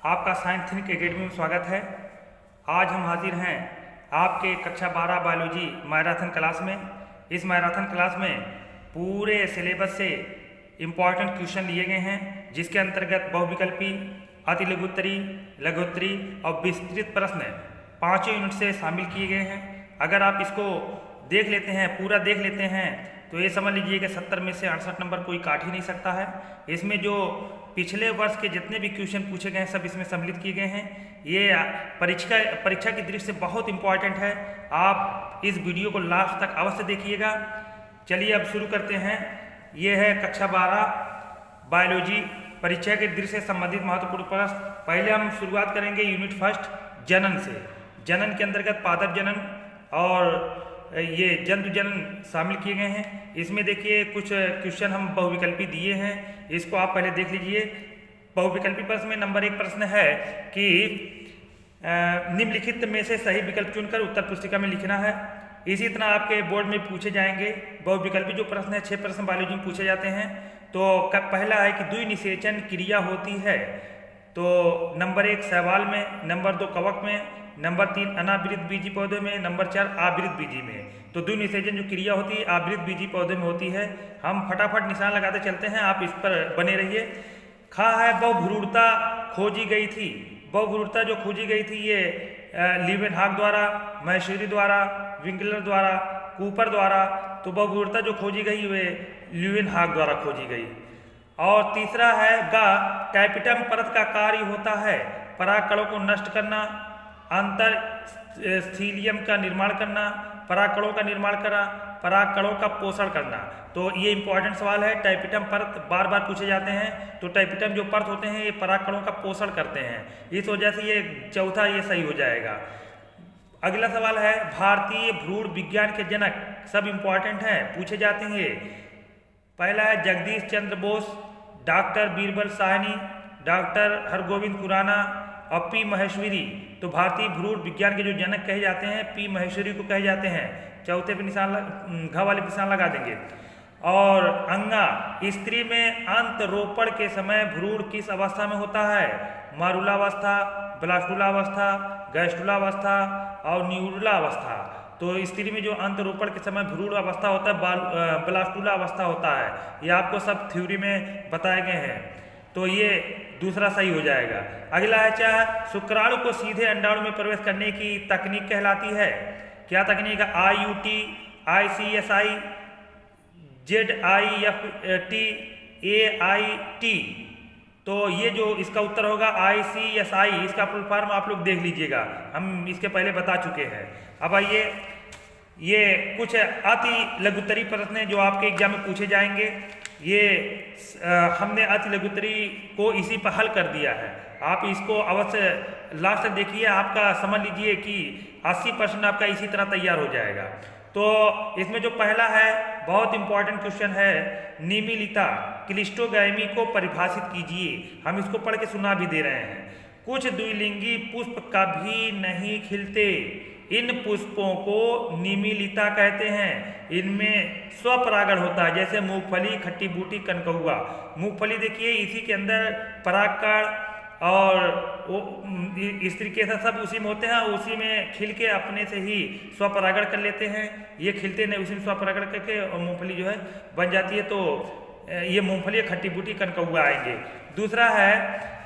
आपका science think academy में स्वागत है। आज हम हाजिर हैं आपके कक्षा 12 बायोलॉजी मैराथन क्लास में। इस मैराथन क्लास में पूरे सिलेबस से इम्पॉर्टेंट क्वेश्चन लिए गए हैं, जिसके अंतर्गत बहुविकल्पी, अति लघुत्तरी, लघुत्तरी और विस्तृत प्रश्न पाँचों यूनिट से शामिल किए गए हैं। अगर आप इसको देख लेते हैं, पूरा देख लेते हैं, तो ये समझ लीजिए कि 70 में से 68 नंबर कोई काट ही नहीं सकता है। इसमें जो पिछले वर्ष के जितने भी क्वेश्चन पूछे गए हैं सब इसमें सम्मिलित किए गए हैं। ये परीक्षा की दृष्टि से बहुत इंपॉर्टेंट है। आप इस वीडियो को लास्ट तक अवश्य देखिएगा। चलिए अब शुरू करते हैं। ये है कक्षा 12 बायोलॉजी परीक्षा की दृष्टि से संबंधित महत्वपूर्ण प्रश्न। पहले हम शुरुआत करेंगे यूनिट फर्स्ट जनन से। जनन के अंतर्गत पादप जनन और ये जंतु जनन शामिल किए गए हैं। इसमें देखिए कुछ क्वेश्चन हम बहुविकल्पी दिए हैं, इसको आप पहले देख लीजिए। बहुविकल्पी प्रश्न में नंबर 1 प्रश्न है कि निम्नलिखित में से सही विकल्प चुनकर उत्तर पुस्तिका में लिखना है। इसी तरह आपके बोर्ड में पूछे जाएंगे बहुविकल्पी जो प्रश्न है। 6 प्रश्न बायोलॉजी में पूछे जाते हैं। तो पहला है कि द्विनिषेचन क्रिया होती है, तो नंबर 1 शैवाल में, नंबर 2 कवक में, नंबर 3 अनावृत बीजी पौधे में, नंबर 4 आवृत बीजी में। तो द्विनिषेचन जो क्रिया होती है आवृत बीजी पौधे में होती है। हम फटाफट निशान लगाते चलते हैं, आप इस पर बने रहिए। खा है बहुभ्रूणता खोजी गई थी। बहुभ्रूणता जो खोजी गई थी ये लीवेनहॉक द्वारा, मैशेरी द्वारा, विंकलर द्वारा, कूपर द्वारा। तो बहुभ्रूणता जो खोजी गई वे लीवेनहॉक द्वारा खोजी गई। और तीसरा है गा टैपिटम परत का कार्य होता है परागकणों को नष्ट करना, अंतर स्थीलियम का निर्माण करना, परागकणों का निर्माण करना, परागकणों का पोषण करना। तो ये इंपॉर्टेंट सवाल है। टैपिटम परत बार बार पूछे जाते हैं। तो टैपिटम जो परत होते हैं ये परागकणों का पोषण करते हैं, इस वजह से ये चौथा ये सही हो जाएगा। अगला सवाल है भारतीय भ्रूण विज्ञान के जनक। सब इंपॉर्टेंट हैं, पूछे जाते हैं। पहला है जगदीश चंद्र बोस, डॉक्टर बीरबल साहनी, डॉक्टर हरगोविंद खुराना और पी महेश्वरी। तो भारतीय भ्रूण विज्ञान के जो जनक कहे जाते हैं पी महेश्वरी को कहे जाते हैं। चौथे पे निशान घ वाले निशान लगा देंगे। और अंगा स्त्री में अंतरोपण के समय भ्रूण किस अवस्था में होता है? मारुलावस्था, ब्लास्टुलावस्था, गैस्टुलावस्था और न्यूरुलावस्था। तो स्त्री में जो अंतरोपण के समय भ्रूण अवस्था होता है ब्लास्टुला अवस्था होता है। ये आपको सब थ्योरी में बताए गए हैं। तो ये दूसरा सही हो जाएगा। अगला है चाहे शुक्राणु को सीधे अंडाणु में प्रवेश करने की तकनीक कहलाती है। क्या तकनीक है? IUT, ICSI, ZIFT, AIT। तो ये जो इसका उत्तर होगा ICSI, इसका फुल फॉर्म आप लोग देख लीजिएगा, हम इसके पहले बता चुके हैं। अब आइए, ये कुछ अति लघुत्तरी प्रश्न हैं जो आपके एग्जाम में पूछे जाएंगे। ये हमने अति लघुत्तरी को इसी पर हल कर दिया है। आप इसको अवश्य लास्ट तक देखिए, आपका समझ लीजिए कि 80% आपका इसी तरह तैयार हो जाएगा। तो इसमें जो पहला है बहुत इंपॉर्टेंट क्वेश्चन है, निमिलिता क्लिस्टोगैमी को परिभाषित कीजिए। हम इसको पढ़ के सुना भी दे रहे हैं। कुछ द्विलिंगी पुष्प कभी नहीं खिलते, इन पुष्पों को निमिलिता कहते हैं। इनमें स्वपरागण होता है, जैसे मूंगफली, खट्टी बूटी, कनकहुआ। मूंगफली देखिए इसी के अंदर परागकण और स्त्री के साथ सब उसी में होते हैं, उसी में खिल के अपने से ही स्वपरागण कर लेते हैं। ये खिलते नहीं, उसी में स्वपरागण करके और मूंगफली जो है बन जाती है। तो ये मूंगफली, खट्टी बूटी, कनकहुआ आएंगे। दूसरा है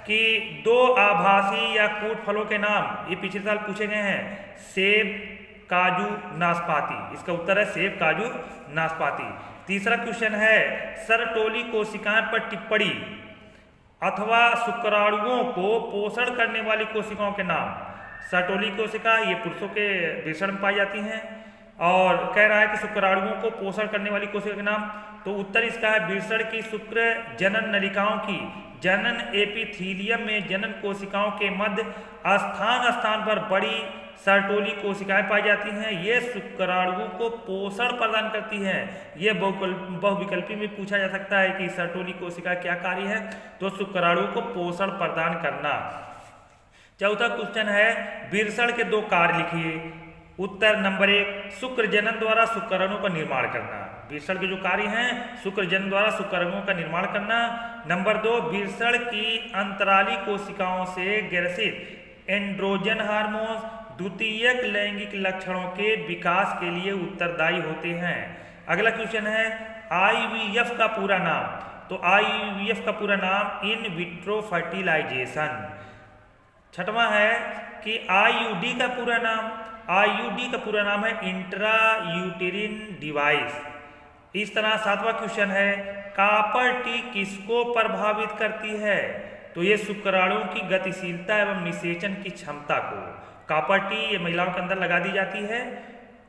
कि 2 आभासी या कूट फलों के नाम, ये पिछले साल पूछे गए हैं। सेब, काजू, नाशपाती। इसका उत्तर है सेब, काजू, नाशपाती। तीसरा क्वेश्चन है सरटोली कोशिकाएं पर टिप्पणी अथवा शुक्राणुओं को पोषण करने वाली कोशिकाओं के नाम। सरटोली कोशिका ये पुरुषों के वृषण में पाई जाती हैं, और कह रहा है कि शुक्राणुओं को पोषण करने वाली कोशिका के नाम। तो उत्तर इसका है वृषण की शुक्र जनन नलिकाओं की जनन एपिथीलियम में जनन कोशिकाओं के मध्य स्थान स्थान पर बड़ी सर्टोली कोशिकाएं पाई जाती हैं। ये शुक्राणुओं को पोषण प्रदान करती हैं। ये बहुविकल्पी में पूछा जा सकता है कि सर्टोली कोशिका क्या कार्य है? तो शुक्राणुओं को पोषण प्रदान करना। चौथा क्वेश्चन है वृषण के 2 कार्य लिखिए। उत्तर नंबर 1, शुक्र जनन द्वारा शुक्राणु का निर्माण करना। बीरसड़ के जो कार्य हैं, शुक्र जनन द्वारा शुक्राणुओं का निर्माण करना। नंबर 2, बीरसड़ की अंतराली कोशिकाओं से ग्रसित एंड्रोजन हार्मोन द्वितीयक लैंगिक लक्षणों के विकास के लिए उत्तरदायी होते हैं। अगला क्वेश्चन है IVF का पूरा नाम। तो IVF का पूरा नाम इन विट्रो फर्टिलाइजेशन। छठवां है कि IUD का पूरा नाम। IUD का पूरा नाम है इंट्रा यूटेरिन डिवाइस। इस तरह सातवां क्वेश्चन है कॉपर टी किसको प्रभावित करती है। तो ये शुक्राणुओं की गतिशीलता एवं निषेचन की क्षमता को। कॉपर टी ये महिलाओं के अंदर लगा दी जाती है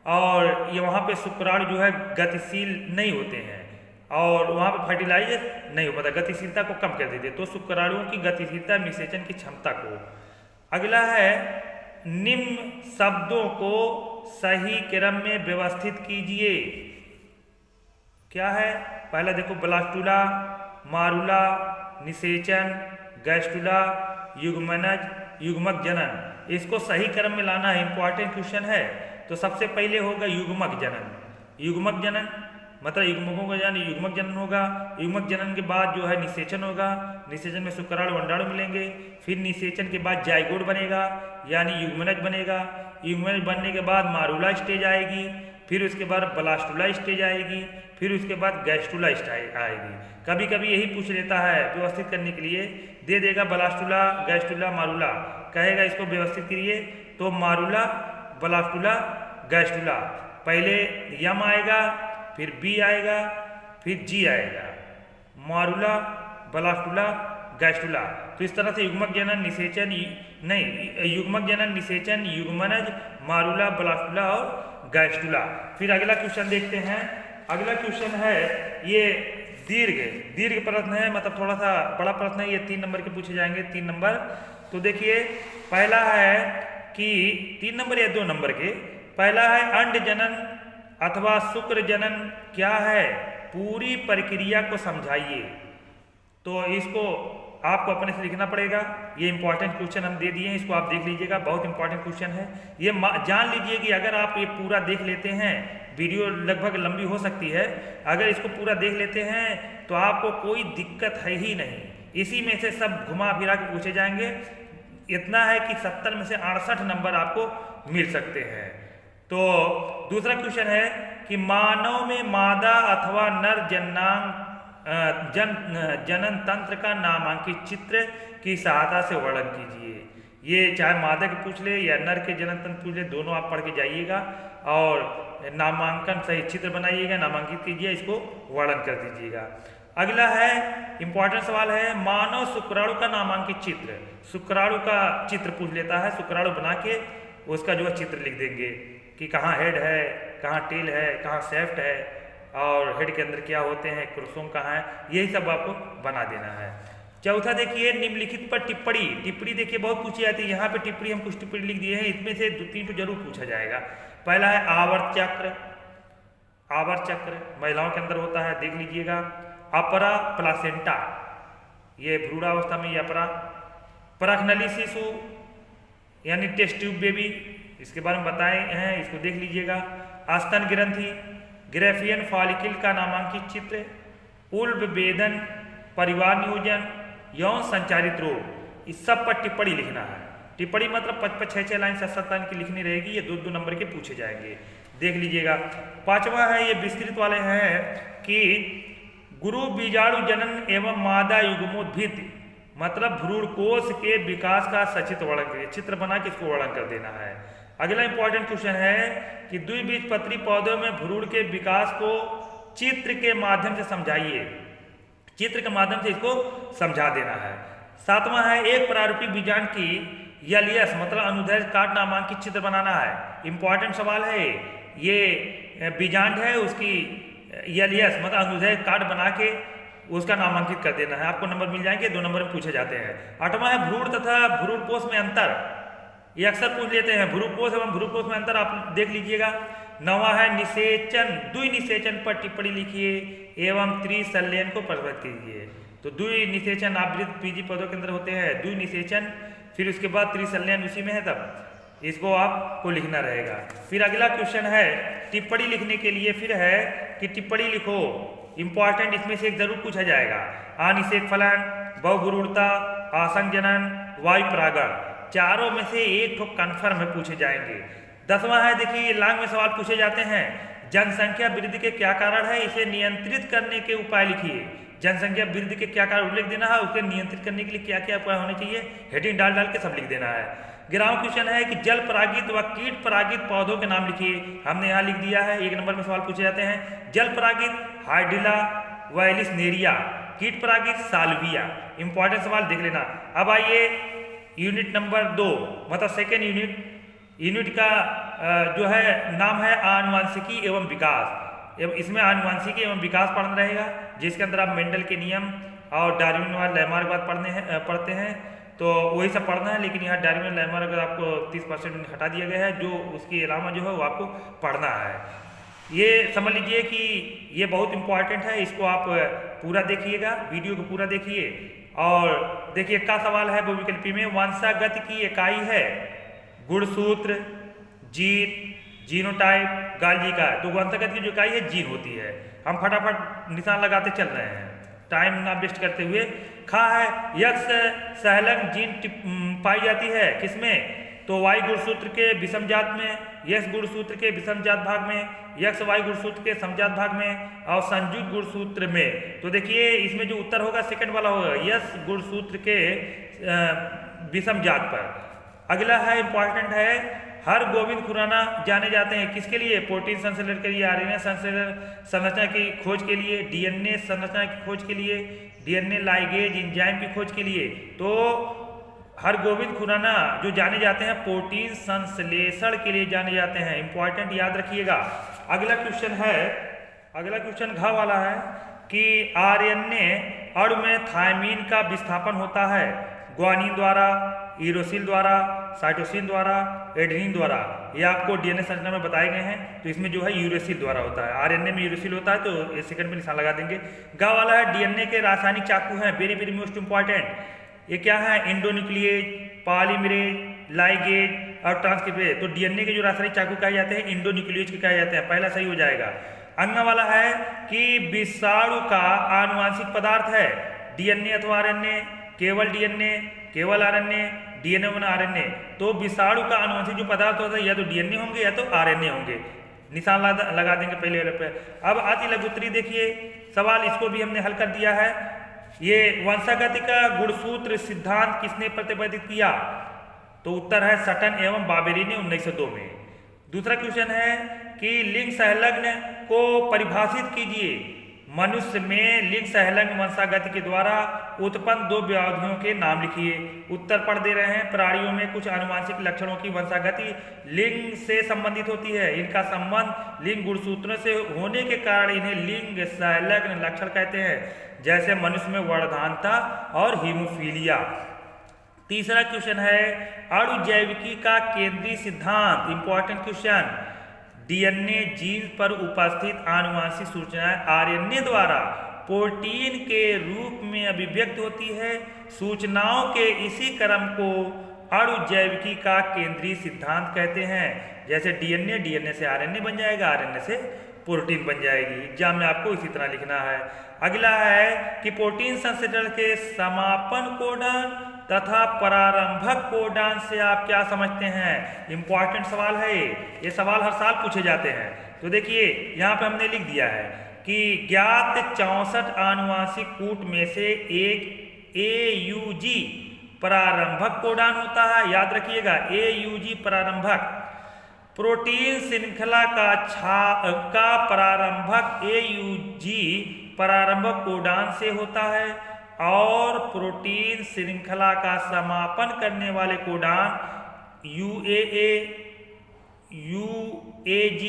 और ये वहाँ पे शुक्राणु जो है गतिशील नहीं होते हैं और वहाँ पे फर्टिलाइज नहीं हो पाता, गतिशीलता को कम कर देते, तो शुक्राणुओं की गतिशीलता निषेचन की क्षमता को। अगला है निम्न शब्दों को सही क्रम में व्यवस्थित कीजिए। क्या है, पहला देखो ब्लास्टुला, मारुला, निषेचन, गैस्टुला, युग्मनज, युग्मक जनन। इसको सही क्रम में लाना है, इंपॉर्टेंट क्वेश्चन है। तो सबसे पहले होगा युग्मक जनन। युग्मक जनन मतलब युग्मकों का यानी युग्मक जनन होगा। युग्मक जनन के बाद जो है निषेचन होगा। निषेचन में शुक्राणु अंडाणु मिलेंगे। फिर निषेचन के बाद जाइगोट बनेगा यानी युग्मनज बनेगा। युग्मनज बनने के बाद मारुला स्टेज आएगी। फिर उसके बाद ब्लास्टुला स्टेज आएगी। फिर उसके बाद गैस्टुला स्टेज आएगी। कभी कभी यही पूछ लेता है व्यवस्थित करने के लिए, दे देगा ब्लास्टुला, गैस्टुला, मारुला, कहेगा इसको व्यवस्थित करिए। तो मारुला, ब्लास्टुला, गैस्टुला, पहले यम आएगा, फिर बी आएगा, फिर जी आएगा, मारुला, ब्लास्टुला, गैस्टुला। तो इस तरह से युग्मक जनन, निषेचन नहीं, युग्मक जनन, निषेचन, युग्मनज, मारुला, ब्लास्टुला और गैस्टुला। फिर अगला क्वेश्चन देखते हैं। अगला क्वेश्चन है ये दीर्घ प्रश्न है, मतलब थोड़ा सा बड़ा प्रश्न है। ये 3 नंबर के पूछे जाएंगे, 3 नंबर। तो देखिए पहला है कि 3 नंबर या 2 नंबर के। पहला है अंड जनन अथवा शुक्र जनन क्या है, पूरी प्रक्रिया को समझाइए। तो इसको आपको अपने से लिखना पड़ेगा। ये इंपॉर्टेंट क्वेश्चन हम दे दिए हैं, इसको आप देख लीजिएगा, बहुत इंपॉर्टेंट क्वेश्चन है ये। जान लीजिए कि अगर आप ये पूरा देख लेते हैं, वीडियो लगभग लंबी हो सकती है, अगर इसको पूरा देख लेते हैं तो आपको कोई दिक्कत है ही नहीं। इसी में से सब घुमा फिरा के पूछे जाएंगे। इतना है कि 70 में से 68 नंबर आपको मिल सकते हैं। तो दूसरा क्वेश्चन है कि मानव में मादा अथवा नर जनन तंत्र का नामांकित चित्र की सहायता से वर्णन कीजिए। ये चाहे मादा के पूछ ले या नर के जनन तंत्र पूछ ले, दोनों आप पढ़ के जाइएगा और नामांकन सही चित्र बनाइएगा, नामांकित कीजिए, इसको वर्णन कर दीजिएगा। अगला है इंपॉर्टेंट सवाल है मानव शुक्राणु का नामांकित चित्र। शुक्राणु का चित्र पूछ लेता है, शुक्राणु बना के उसका जो है चित्र लिख देंगे कि कहाँ हेड है, कहाँ टेल है, कहाँ सेफ्ट है और हेड के अंदर क्या होते हैं, क्रोमोसोम कहाँ है, यही सब आपको बना देना है। चौथा देखिए निम्नलिखित पर टिप्पणी। टिप्पणी देखिए बहुत पूछी जाती है, यहाँ पे टिप्पणी हम कुछ टिप्पणी लिख दिए हैं, इसमें से 2-3 तो जरूर पूछा जाएगा। पहला है आवर्त चक्र। आवर्त चक्र महिलाओं के अंदर होता है, देख लीजिएगा। अपरा प्लासेंटा, ये भ्रूणावस्था में ये अपरा। परखनली शिशु यानी टेस्ट ट्यूब बेबी, इसके बारे में बताए हैं, इसको देख लीजिएगा। आस्तन ग्रंथि, ग्रेफियन फॉलिकल का नामांकित चित्र। उल्ब वेदन, परिवार नियोजन, यौन संचारित रोग, इस सब पर टिप्पणी लिखना है। टिप्पणी मतलब 5-6 लाइन 7-7 लाइन की लिखनी रहेगी। ये 2-2 नंबर के पूछे जाएंगे, देख लीजिएगा। पांचवा है ये विस्तृत वाले हैं कि गुरु बीजाणु जनन एवं मादा युग्मोद्भिद मतलब भ्रूणकोश के विकास का सचित्र वर्णन करिए। चित्र बना के इसको वर्णन कर देना है। अगला इंपॉर्टेंट क्वेश्चन है कि द्विबीजपत्री पौधों में भ्रूण के विकास को चित्र के माध्यम से समझाइए। चित्र के माध्यम से इसको समझा देना है। सातवां है एक प्रारूपिक बीजांड की यलियस मतलब अनुदैर्घ्य काट नामांकित चित्र बनाना है। इंपॉर्टेंट सवाल है ये। बीजांड है उसकी यलियस मतलब अनुदैर्घ्य काट बना के उसका नामांकित कर देना है, आपको नंबर मिल जाएंगे। 2 नंबर में पूछे जाते हैं। 8वां है भ्रूण तथा भ्रूणकोश में अंतर, ये अक्सर पूछ लेते हैं। भ्रूणकोश एवं भ्रूणकोश में अंतर आप देख लीजिएगा। 9वां है निषेचन, द्विनिषेचन पर टिप्पणी लिखिए एवं त्रिसंलयन को प्रस्तुत कीजिए। तो द्विनिषेचन आवृत बीजी पौधों के अंदर होते हैं, द्विनिषेचन, फिर उसके बाद त्रिसंलयन उसी में है तब। इसको आपको लिखना रहेगा। फिर अगला क्वेश्चन है टिप्पणी लिखने के लिए, फिर है कि टिप्पणी लिखो। इंपॉर्टेंट इसमें से एक जरूर पूछा जाएगा। अनिषेक फलन, बहुगुरुड़ता, आसन जनन, वायु परागण, चारों में से एक तो कन्फर्म है पूछे जाएंगे। 10वां है, देखिए लांग में सवाल पूछे जाते हैं। जनसंख्या वृद्धि के क्या कारण है, इसे नियंत्रित करने के उपाय लिखिए। जनसंख्या वृद्धि के क्या कारण उल्लेख देना है, उसे नियंत्रित करने के लिए क्या क्या उपाय होने चाहिए, हेडिंग डाल डाल के सब लिख देना है। 11वां क्वेश्चन है कि जल परागित व कीट परागित पौधों के नाम लिखिए। हमने यहाँ लिख दिया है। 1 नंबर में सवाल पूछे जाते हैं। जल परागित हाइड्रिला वैलिसनेरिया, कीट परागित साल्विया। इंपॉर्टेंट सवाल देख लेना। अब आइए यूनिट नंबर 2, मतलब सेकेंड यूनिट का जो है नाम है आनुवांशिकी एवं विकास। इसमें आनुवांशिकी एवं विकास पढ़ना रहेगा, जिसके अंदर आप मेंडल के नियम और डार्विन और लैमार्कवाद पढ़ते हैं, तो वही सब पढ़ना है। लेकिन यहाँ डार्विन लैमार्क अगर आपको 30% हटा दिया गया है, जो उसके अलावा जो है वो आपको पढ़ना है। ये समझ लीजिए कि ये बहुत इंपॉर्टेंट है, इसको आप पूरा देखिएगा, वीडियो को पूरा देखिए। और देखिए का सवाल है बहुविकल्पी में, वंशागत की इकाई है गुणसूत्र, जीन, जीनोटाइप, गाल्जी का। तो वंशागत की जो इकाई है जीन होती है। हम फटाफट निशान लगाते चल रहे हैं, टाइम ना वेस्ट करते हुए। खा है यक्ष सहलंग जीन पाई जाती है किसमें, तो वाई गुणसूत्र के विषमजात में, यक्ष गुणसूत्र के विषमजात भाग में, यक्ष वाई गुणसूत्र के समजात भाग में और संयुक्त गुणसूत्र में। तो देखिए इसमें जो उत्तर होगा सेकंड वाला होगा, यक्ष गुणसूत्र के विषमजात पर। अगला है इंपॉर्टेंट है, हर गोविंद खुराना जाने जाते हैं किसके लिए, प्रोटीन संश्लेषण के लिए, आरएनए संरचना की खोज के लिए, डीएनए संरचना की खोज के लिए, डीएनए लाइगेज एंजाइम की खोज के लिए। तो हर गोविंद खुराना जो जाने जाते हैं प्रोटीन संश्लेषण के लिए जाने जाते हैं। इंपॉर्टेंट याद रखिएगा। अगला क्वेश्चन घ वाला है कि आरएनए अणु में थायमीन का विस्थापन होता है ग्वानिन द्वारा, यूरोसिल द्वारा, साइटोसिन द्वारा, एडेनिन द्वारा। ये आपको डीएनए संरचना में बताए गए हैं। तो इसमें जो है यूरोसिल द्वारा होता है, आरएनए में यूरोसिल होता है, तो ये सेकंड में निशान लगा देंगे। गा वाला है डीएनए के रासायनिक चाकू हैं, वेरी वेरी मोस्ट इंपॉर्टेंट। ये क्या है, इंडोन्यूक्लिएज, पॉलीमरेज, लाइगेज और ट्रांसक्रिप्टेज। तो डीएनए के जो रासायनिक चाकू कहे जाते हैं इंडोन्यूक्लिएज के कहे जाते हैं, पहला सही हो जाएगा। अंग वाला है कि विषाणु का आनुवांशिक पदार्थ है डीएनए अथवा आरएनए, केवल डीएनए, केवल आरएनए, डीएनए वन आरएनए। तो विषाणु का आनुवंशिक जो पदार्थ होता है या तो डीएनए होंगे या तो आरएनए होंगे। निशान लगा देंगे पहले वाले पे। अब अति लघुत्तरी देखिए सवाल, इसको भी हमने हल कर दिया है। ये वंशागति का गुणसूत्र सिद्धांत किसने प्रतिपादित किया, तो उत्तर है सटन एवं बाबेरी ने 1902 में। दूसरा क्वेश्चन है कि लिंग सहलग्न को परिभाषित कीजिए। मनुष्य में लिंग सहलग्न वंशागति के द्वारा उत्पन्न 2 व्याधियों के नाम लिखिए। उत्तर पढ़ दे रहे हैं। प्राणियों में कुछ आनुवांशिक लक्षणों की वंशागति लिंग से संबंधित होती है। इनका संबंध लिंग गुणसूत्रों से होने के कारण इन्हें लिंग सहलग्न लक्षण कहते हैं, जैसे मनुष्य में वर्धानता और हीमोफीलिया। तीसरा क्वेश्चन है अणु जैविकी का केंद्रीय सिद्धांत। इंपॉर्टेंट क्वेश्चन, डीएनए जीन पर उपस्थित आनुवांशिक सूचनाएं आरएनए द्वारा प्रोटीन के रूप में अभिव्यक्त होती है। सूचनाओं के इसी क्रम को अणु जैविकी का केंद्रीय सिद्धांत कहते हैं। जैसे डीएनए से आरएनए बन जाएगा, आरएनए से प्रोटीन बन जाएगी। एग्जाम में आपको इसी तरह लिखना है। अगला है कि प्रोटीन संश्लेषण के समापन कोडान तथा प्रारंभक कोडान से आप क्या समझते हैं। इंपॉर्टेंट सवाल है ये सवाल हर साल पूछे जाते हैं। तो देखिए यहाँ पे हमने लिख दिया है कि ज्ञात 64 आनुवांशिक कूट में से एक AUG प्रारंभक कोडान होता है। याद रखिएगा AUG प्रारंभक। प्रोटीन श्रृंखला का प्रारंभक AUG प्रारंभक कोडान से होता है और प्रोटीन श्रृंखला का समापन करने वाले कोडान UAA, UAG,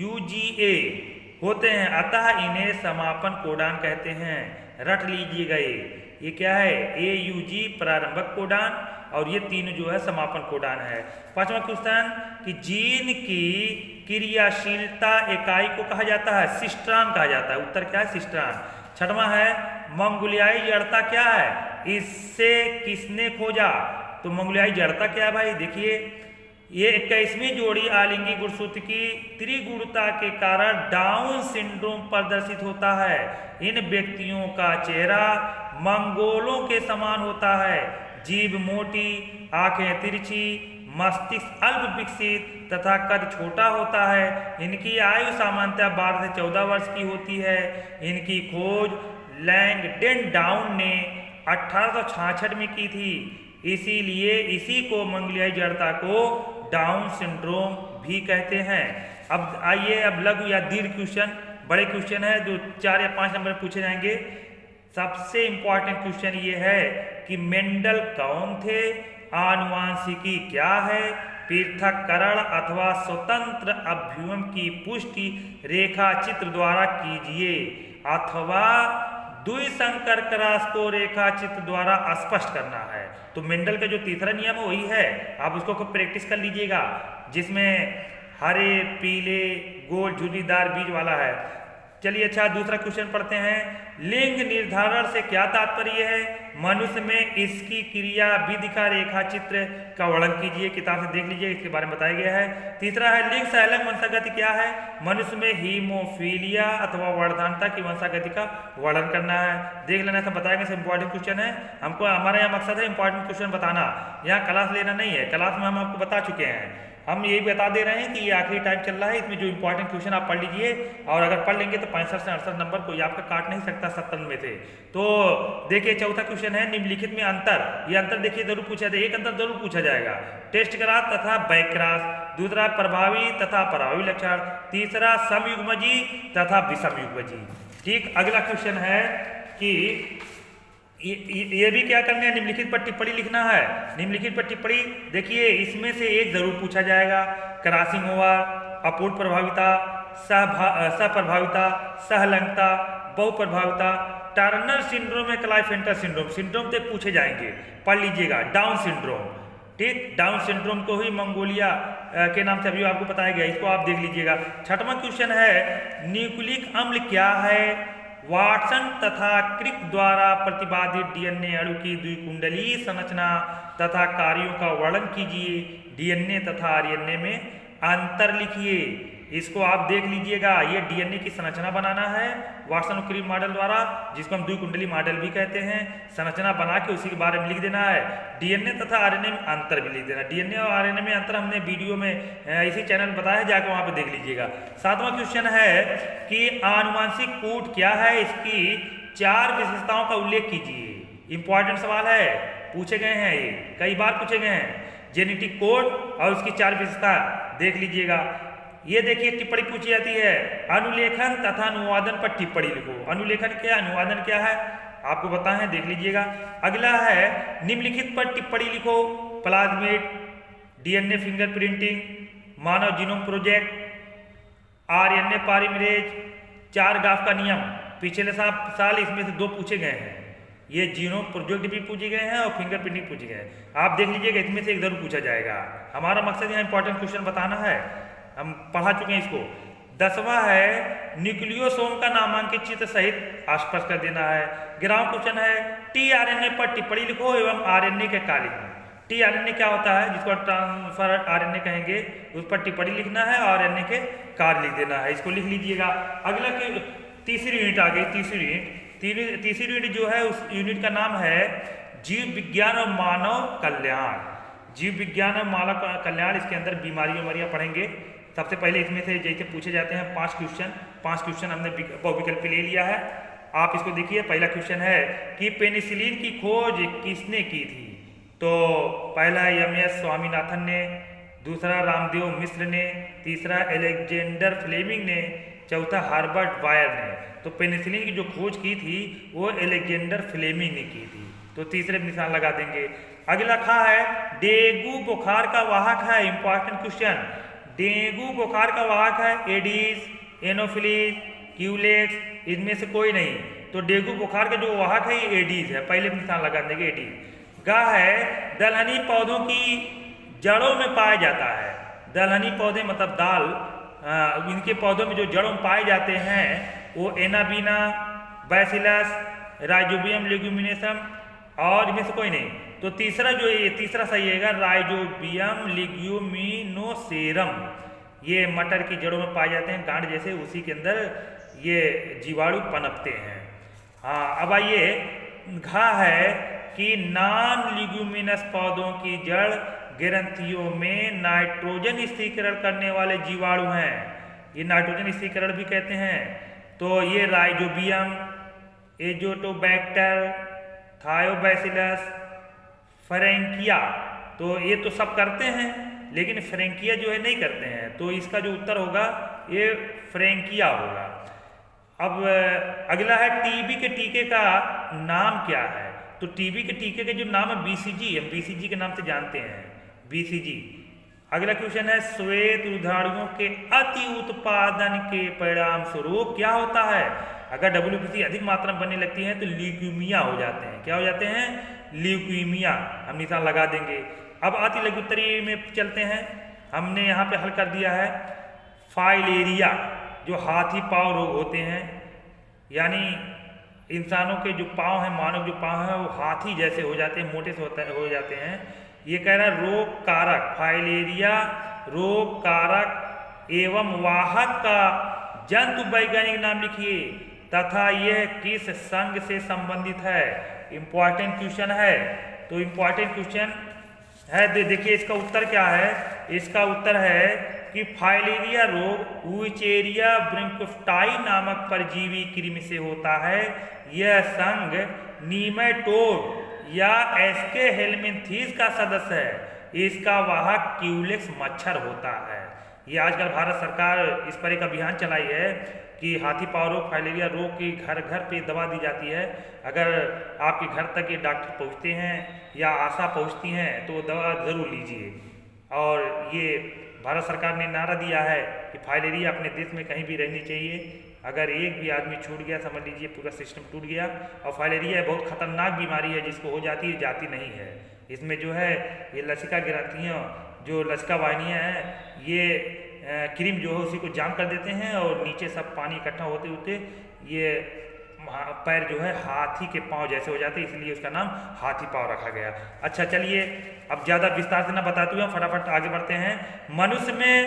UGA होते हैं। अतः इन्हें समापन कोडान कहते हैं। रट लीजिएगा ये क्या है, AUG प्रारंभक कोडान और ये तीन जो है समापन कोडान है। पांचवा क्वेश्चन कि जीन की क्रियाशीलता इकाई को कहा जाता है, सिस्ट्रान कहा जाता है। उत्तर क्या है, सिस्ट्रान। छठवां है मंगोलियाई जड़ता क्या है, इससे किसने खोजा। तो मंगोलियाई जड़ता क्या है भाई, देखिए ये 21वीं जोड़ी आलिंगी गुणसूत्र की त्रिगुणता के कारण डाउन सिंड्रोम प्रदर्शित होता है। इन व्यक्तियों का चेहरा मंगोलों के समान होता है, जीभ मोटी, आंखें तिरछी, मस्तिष्क अल्प विकसित तथा कद छोटा होता है। इनकी आयु सामान्यतः 12 से 14 वर्ष की होती है। इनकी खोज लैंगडन डाउन ने 1866 में की थी, इसीलिए इसी को मंगोलियाई जड़ता को डाउन सिंड्रोम भी कहते हैं। अब आइए अब लघु या दीर्घ क्वेश्चन, बड़े क्वेश्चन है जो 4 या 5 नंबर पूछे जाएंगे। सबसे इंपॉर्टेंट क्वेश्चन ये है कि मेंडल कौन थे, आनुवांशिकी क्या है, पृथक्करण अथवा स्वतंत्र अभ्युम की पुष्टि रेखा चित्र द्वारा कीजिए अथवा द्विसंकर क्रॉस को रेखा चित्र द्वारा स्पष्ट करना है। तो मेंडल का जो तीसरा नियम है वही है, आप उसको प्रैक्टिस कर लीजिएगा, जिसमें हरे पीले गोल झुर्रीदार बीज वाला है। चलिए अच्छा दूसरा क्वेश्चन पढ़ते हैं। लिंग निर्धारण से क्या तात्पर्य है, मनुष्य में इसकी क्रिया विधि का रेखा चित्र का वर्णन कीजिए। किताब से देख लीजिए, इसके बारे में बताया गया है। तीसरा है लिंग सहलंग वंशागति क्या है, मनुष्य में हीमोफीलिया अथवा वर्धनता की वंशागति का वर्णन करना है। देख लेना, सब बताएंगे, सब इंपॉर्टेंट क्वेश्चन है। हमको हमारा यहाँ मकसद है इंपॉर्टेंट क्वेश्चन बताना, यहाँ क्लास लेना नहीं है। क्लास में हम आपको बता चुके हैं, हम यही बता दे रहे हैं कि ये आखिरी टाइम चल रहा है, इसमें जो इंपॉर्टेंट क्वेश्चन आप पढ़ लीजिए, और अगर पढ़ लेंगे तो 65 से 68 नंबर कोई आपका काट नहीं सकता 57 में से। तो देखिए चौथा क्वेश्चन है निम्नलिखित में अंतर, ये अंतर देखिए जरूर पूछा जाए, एक अंतर जरूर पूछा जाएगा, टेस्ट क्रॉस तथा बैक क्रॉस। दूसरा प्रभावी तथा प्रभावी लक्षण। तीसरा समयुग्मजी तथा विषमयुग्मजी। ठीक, अगला क्वेश्चन है कि ये भी क्या करना है, निम्नलिखित पर टिप्पणी लिखना है। निम्नलिखित पर टिप्पणी देखिए, इसमें से एक जरूर पूछा जाएगा। क्रॉसिंग ओवर, अपूर्ण प्रभाविता, सप्रभाविता, सहलंगता, बहुप्रभाविता, टर्नर सिंड्रोम है, क्लाइफेंटर सिंड्रोम, सिंड्रोम तक पूछे जाएंगे, पढ़ लीजिएगा। डाउन सिंड्रोम, ठीक, डाउन सिंड्रोम को ही मंगोलिया के नाम से अभी आपको बताया गया, इसको आप देख लीजिएगा। छठवां क्वेश्चन है न्यूक्लिक अम्ल क्या है, वाटसन तथा क्रिक द्वारा प्रतिपादित डीएनए अणु की द्विकुंडलीय संरचना तथा कार्यों का वर्णन कीजिए। डीएनए तथा आरएनए में अंतर लिखिए, इसको आप देख लीजिएगा। ये डीएनए की संरचना बनाना है वाटसन और क्रिक मॉडल द्वारा, जिसको हम द्विकुंडली मॉडल भी कहते हैं। संरचना बना के उसी के बारे में लिख देना है। डीएनए तथा आरएनए में अंतर भी लिख देना। डीएनए और आरएनए में अंतर हमने वीडियो में इसी चैनल में बताया है, जाकर वहां पे देख लीजिएगा। सातवां क्वेश्चन है कि आनुवांशिक कूट क्या है, इसकी 4 विशेषताओं का उल्लेख कीजिए। इंपॉर्टेंट सवाल है, पूछे गए हैं, ये कई बार पूछे गए हैं। जेनेटिक कोड और उसकी 4 विशेषता देख लीजिएगा। ये देखिए टिप्पणी पूछी जाती है, अनुलेखन तथा अनुवादन पर टिप्पणी लिखो। अनुलेखन क्या, अनुवादन क्या है, आपको बताएं, देख लीजिएगा। अगला है निम्नलिखित पर टिप्पणी लिखो। प्लाज्मिड, डीएनए फिंगरप्रिंटिंग, मानव जीनोम प्रोजेक्ट, आरएनए पॉलीमरेज, 4 गाफ का नियम। पिछले साल इसमें से 2 पूछे गए हैं, ये जीनोम प्रोजेक्ट भी पूछे गए हैं और फिंगरप्रिंटिंग पूछे गए हैं। आप देख लीजिएगा, इसमें से एक जरूर पूछा जाएगा। हमारा मकसद यहाँ इंपॉर्टेंट क्वेश्चन बताना है, हम पढ़ा चुके हैं इसको। 10वां है न्यूक्लियोसोम का नामांकित चित्र सहित स्पष्ट कर देना है। 11वां क्वेश्चन है टीआरएनए पर टिप्पणी लिखो एवं आरएनए के कार्य लिखो। टीआरएनए क्या होता है, जिसको ट्रांसफर आरएनए कहेंगे, उस पर टिप्पणी लिखना है और आरएनए के कार्य लिख देना है, इसको लिख लीजिएगा। अगला तीसरी यूनिट आ गई। तीसरी यूनिट जो है उस यूनिट का नाम है जीव विज्ञान और मानव कल्याण। जीव विज्ञान और मानव कल्याण, इसके अंदर बीमारियां पढ़ेंगे। सबसे पहले इसमें से जैसे पूछे जाते हैं 5 क्वेश्चन हमने बहुविकल्पी ले लिया है। आप इसको देखिए। पहला क्वेश्चन है कि पेनिसिलिन की खोज किसने की थी, तो पहला एमएस स्वामीनाथन ने, दूसरा रामदेव मिश्र ने, तीसरा एलेक्जेंडर फ्लेमिंग ने, चौथा हार्बर्ट बायर ने। तो पेनिसिलिन की जो खोज की थी वो एलेक्जेंडर फ्लेमिंग ने की थी, तो तीसरे में निशान लगा देंगे। अगला खा है डेंगू बुखार का वाहक है, इंपॉर्टेंट क्वेश्चन। डेंगू बुखार का वाहक है एडीज, एनोफिलीज, क्यूलेक्स, इनमें से कोई नहीं। तो डेंगू बुखार का जो वाहक है ये एडीज है, पहले निशान लगा देंगे एडीज। गा है दलहनी पौधों की जड़ों में पाया जाता है। दलहनी पौधे मतलब दाल, इनके पौधों में जो जड़ों में पाए जाते हैं वो एनाबीना, बैसिलस, राइजोबियम लेग्यूमिनेसम और इनमें से कोई नहीं। तो तो तीसरा जो ये तीसरा सही है राइजोबियम लिग्यूमिनोसेरम। ये मटर की जड़ों में पाए जाते हैं, गांठ जैसे, उसी के अंदर ये जीवाणु पनपते हैं। हाँ, अब आइए, घा है कि नॉन लिग्यूमिनस पौधों की जड़ ग्रंथियों में नाइट्रोजन स्थिरीकरण करने वाले जीवाणु हैं, ये नाइट्रोजन स्थिरीकरण भी कहते हैं। तो ये राइजोबियम, एजोटोबैक्टर, थायोबैसिलस, फ्रैंकिया, तो ये तो सब करते हैं, लेकिन फ्रैंकिया जो है नहीं करते हैं, तो इसका जो उत्तर होगा ये फ्रैंकिया होगा। अब अगला है टीबी के टीके का नाम क्या है? तो टीबी के टीके के जो नाम है बीसीजी, हम बीसीजी के नाम से जानते हैं, बीसीजी। अगला क्वेश्चन है श्वेत रुधिराणुओं के अति उत्पादन के परिणाम स्वरूप क्या होता है? अगर डब्ल्यूबीसी अधिक मात्रा में बनने लगती है तो ल्यूकीमिया हो जाते हैं। क्या हो जाते हैं? ल्यूकीमिया, हम निशान लगा देंगे। अब अति लघु उत्तरीय में चलते हैं, हमने यहाँ पे हल कर दिया है फाइलेरिया, जो हाथी पाँव रोग होते हैं, यानी इंसानों के जो पाँव हैं, मानव जो पाँव हैं वो हाथी जैसे हो जाते हैं, मोटे से हो जाते हैं। ये कह रहा है रोग कारक, फाइलेरिया रोग कारक एवं वाहक का जंतु वैज्ञानिक नाम लिखिए तथा यह किस संघ से संबंधित है। इंपॉर्टेंट क्वेश्चन है, तो इंपॉर्टेंट क्वेश्चन है, देखिए इसका उत्तर क्या है। इसका उत्तर है कि फाइलेरिया रोग वुचेरिया ब्रिंकोफ्टाई नामक परजीवी कृमि से होता है। यह संघ नीमेटोड या एस्के हेलमिंथीस का सदस्य है। इसका वाहक क्यूलेक्स मच्छर होता है। ये आजकल भारत सरकार इस पर एक अभियान चलाई है कि हाथी पाँव रोग, फाइलेरिया रोग की घर घर पे दवा दी जाती है। अगर आपके घर तक ये डॉक्टर पहुंचते हैं या आशा पहुंचती हैं तो दवा ज़रूर लीजिए। और ये भारत सरकार ने नारा दिया है कि फाइलेरिया अपने देश में कहीं भी रहनी चाहिए। अगर एक भी आदमी छूट गया, समझ लीजिए पूरा सिस्टम टूट गया। और फाइलेरिया बहुत खतरनाक बीमारी है, जिसको हो जाती है जाती नहीं है। इसमें जो है ये लसिका ग्रंथियाँ, जो लसिका वाहिनियाँ हैं, ये क्रीम जो है उसी को जाम कर देते हैं और नीचे सब पानी इकट्ठा होते होते ये पैर जो है हाथी के पाँव जैसे हो जाते हैं, इसलिए उसका नाम हाथी पाँव रखा गया। अच्छा चलिए, अब ज़्यादा विस्तार से ना बताते हुए फटाफट आगे बढ़ते हैं। मनुष्य में